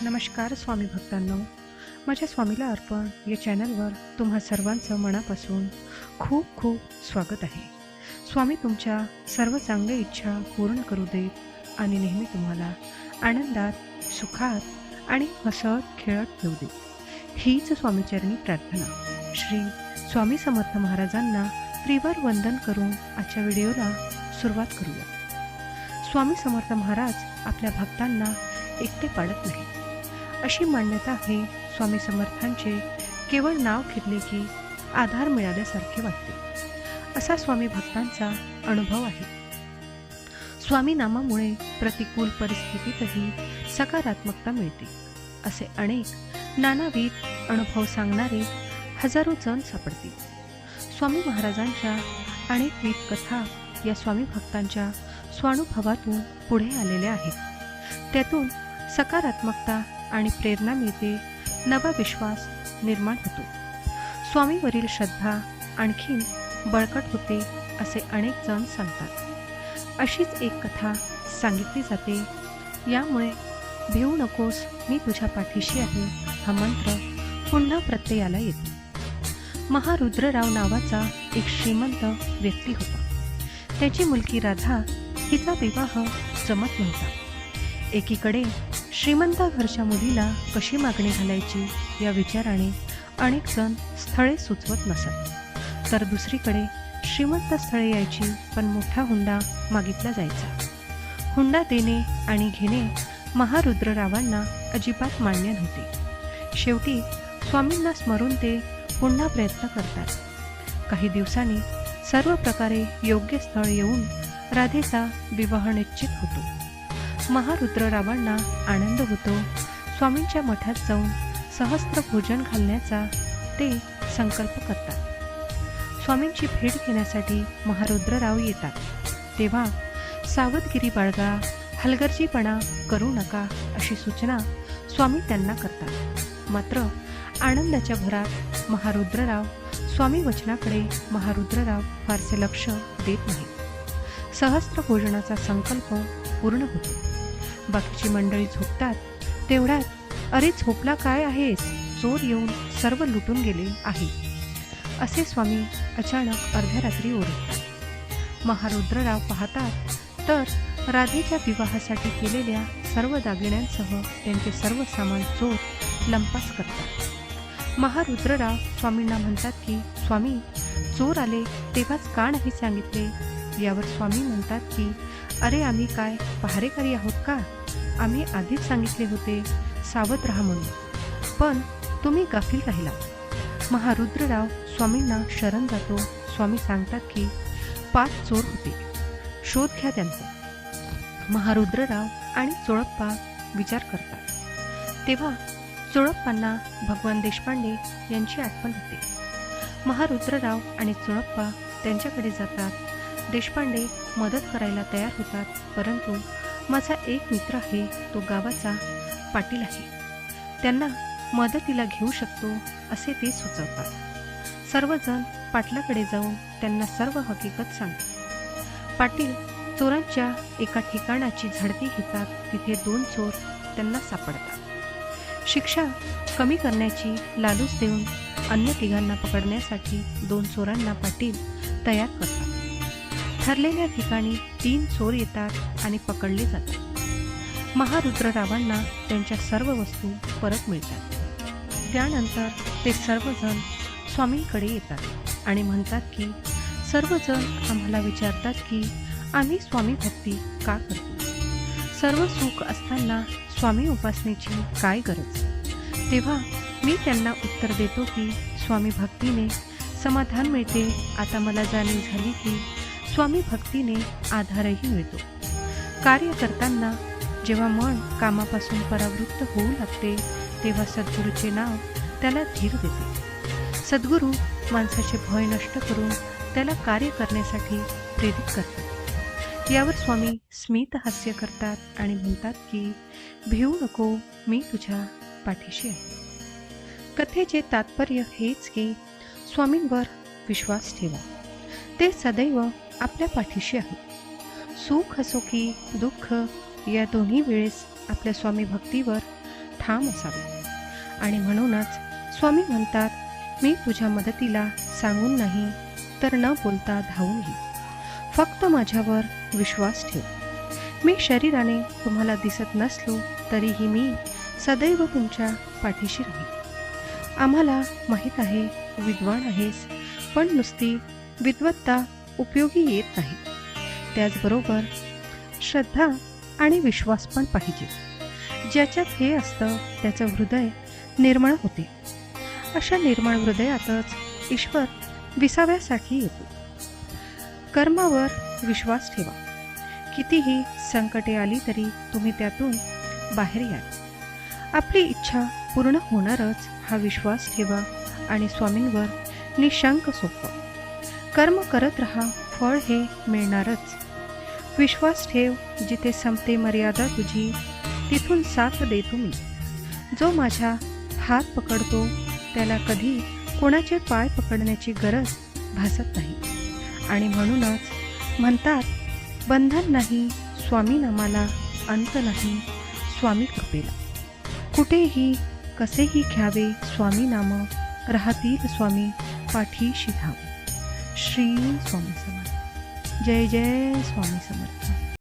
नमस्कार स्वामी भक्तांनो, माझ्या स्वामीला अर्पण या चॅनलवर तुम्हा सर्वांचं मनापासून खूप खूप स्वागत आहे. स्वामी तुमच्या सर्व चांगल्या इच्छा पूर्ण करू देत आणि नेहमी तुम्हाला आनंदात, सुखात आणि हसत खेळत ठेवू देत. हीच स्वामीचरणी प्रार्थना. श्री स्वामी समर्थ महाराजांना त्रिवार वंदन करून आजच्या व्हिडिओला सुरुवात करूया. स्वामी समर्थ महाराज आपल्या भक्तांना एकटे पाडत नाही अशी मान्यता आहे. स्वामी समर्थांचे केवळ नाव घेतले की आधार मिळाल्यासारखे वाटते, असा स्वामी भक्तांचा अनुभव आहे. स्वामी नामामुळे प्रतिकूल परिस्थितीतही सकारात्मकता मिळते, असे अनेक नानाविध अनुभव सांगणारे हजारो जण सापडतील. स्वामी महाराजांच्या अनेकविध कथा या स्वामी भक्तांच्या स्वानुभवातून पुढे आलेल्या आहेत. त्यातून सकारात्मकता आणि प्रेरणा मिळते, नवा विश्वास निर्माण होतो, स्वामीवरील श्रद्धा आणखीन बळकट होते, असे अनेक जण सांगतात. अशीच एक कथा सांगितली जाते. यामुळे भिवू नकोस, मी तुझ्या पाठीशी आहे हा मंत्र पुन्हा प्रत्ययाला येतो. महारुद्रराव नावाचा एक श्रीमंत व्यक्ती होता. त्याची मुलगी राधा हिचा विवाह जमत नव्हता. एकीकडे श्रीमंत घरच्या मुलीला कशी मागणी घालायची या विचाराने अनेक जण स्थळे सुचवत नसत, तर दुसरीकडे श्रीमंत स्थळे यायची, पण मोठा हुंडा मागितला जायचा. हुंडा देणे आणि घेणे महारुद्ररावांना अजिबात मान्य नव्हते. शेवटी स्वामींना स्मरून ते पुन्हा प्रयत्न करतात. काही दिवसांनी सर्व प्रकारे योग्य स्थळ येऊन राधेचा विवाह निश्चित होतो. महारुद्ररावांना आनंद होतो. स्वामींच्या मठात जाऊन सहस्त्र भोजन घालण्याचा ते संकल्प करतात. स्वामींची भेट घेण्यासाठी महारुद्रराव येतात. तेव्हा सावधगिरी बाळगा, हलगर्जीपणा करू नका अशी सूचना स्वामी त्यांना करतात. मात्र आनंदाच्या भरात महारुद्रराव स्वामी वचनाकडे फारसे लक्ष देत नाही. सहस्त्र भोजनाचा संकल्प पूर्ण होतो. बाकीची मंडळी झोपतात. तेवढ्यात अरे झोपला काय आहेस, चोर येऊन सर्व लुटून गेले आहे, असे स्वामी अचानक अर्ध्या रात्री ओरडतात. महारुद्रराव पाहतात तर राधेच्या विवाहासाठी केलेल्या सर्व दागिन्यांसह त्यांचे सर्व सामान चोर लंपास करतात. महारुद्रराव स्वामींना म्हणतात की स्वामी, चोर आले तेव्हाच का नाही सांगितले? यावर स्वामी म्हणतात की अरे आम्ही काय पहारेकरी आहोत का? आम्ही आधीच सांगितले होते सावध राहा म्हणून, पण तुम्ही गाफील राहिला. महारुद्रराव स्वामींना शरण जातो. स्वामी सांगतात की 5 चोर होते, शोध घ्या त्यांचा. महारुद्रराव आणि चोळप्पा विचार करतात. तेव्हा चोळप्पांना भगवान देशपांडे यांची आठवण होते. महारुद्रराव आणि चोळप्पा त्यांच्याकडे जातात. देशपांडे मदत करायला तयार होतात, परंतु माझा एक मित्र आहे, तो गावाचा पाटील आहे, त्यांना मदतीला घेऊ शकतो असे ते सुचवतात. सर्वजण पाटलाकडे जाऊन त्यांना सर्व हकीकत सांगतात. पाटील चोरांच्या एका ठिकाणाची झडती घेतात. तिथे 2 चोर त्यांना सापडतात. शिक्षा कमी करण्याची लालूच देऊन अन्य तिघांना पकडण्यासाठी 2 चोरांना पाटील तयार करतात. ठरलेल्या ठिकाणी 3 चोर येतात आणि पकडले जातात. महारुद्ररावांना त्यांच्या सर्व वस्तू परत मिळतात. त्यानंतर ते सर्वजण स्वामींकडे येतात आणि म्हणतात की सर्वजण आम्हाला विचारतात की आम्ही स्वामी भक्ती का करतो? सर्व सुख असताना स्वामी उपासनेची काय गरज? तेव्हा मी त्यांना उत्तर देतो की स्वामी भक्तीने समाधान मिळते. आता मला जाणीव झाली की स्वामी भक्तीने आधारही मिळतो. कार्य करताना जेव्हा मन कामापासून परावृत्त होऊ लागते, तेव्हा सद्गुरूचे नाव त्याला धीर देते. सद्गुरू माणसाचे भय नष्ट करून त्याला कार्य करण्यासाठी प्रेरित करतात. यावर स्वामी स्मित हास्य करतात आणि म्हणतात की भिवू नको, मी तुझ्या पाठीशी आहे. कथेचे तात्पर्य हेच की स्वामींवर विश्वास ठेवा. ते सदैव आपल्या पाठीशी आहेत. सुख असो की दुःख, या दोन्ही वेळेस आपल्या स्वामी भक्तीवर ठाम असावे. आणि म्हणूनच स्वामी म्हणतात, मी तुझ्या मदतीला सांगून नाही तर न बोलता धावून ये. फक्त माझ्यावर विश्वास ठेव. मी शरीराने तुम्हाला दिसत नसलो तरीही मी सदैव तुमच्या पाठीशी राहील. आम्हाला माहीत आहे विद्वान आहेस, पण नुसती विद्वत्ता उपयोगी येत नाही. त्याचबरोबर श्रद्धा आणि विश्वास पण पाहिजे. ज्याच्यात हे असतं त्याचं हृदय निर्मळ होते. अशा निर्मळ हृदयातच ईश्वर विसाव्यासाठी येतो. कर्मावर विश्वास ठेवा. कितीही संकटे आली तरी तुम्ही त्यातून बाहेर याल. आपली इच्छा पूर्ण होणारच हा विश्वास ठेवा आणि स्वामींवर निशंक सोपवा. कर्म करत राहा, फळ हे मिळणारच. विश्वास ठेव, जिथे संपते मर्यादा तुझी तिथून साथ देतो मी. जो माझा हात पकडतो त्याला कधी कोणाचे पाय पकडण्याची गरज भासत नाही. आणि म्हणूनच म्हणतात, बंधन नाही स्वामी नामाला, अंत नाही स्वामी कृपेला. कुठेही कसेही घ्यावे स्वामी नाम, राहतील स्वामी पाठीशी धाम. श्री स्वामी समर्थ. जय जय स्वामी समर्थ.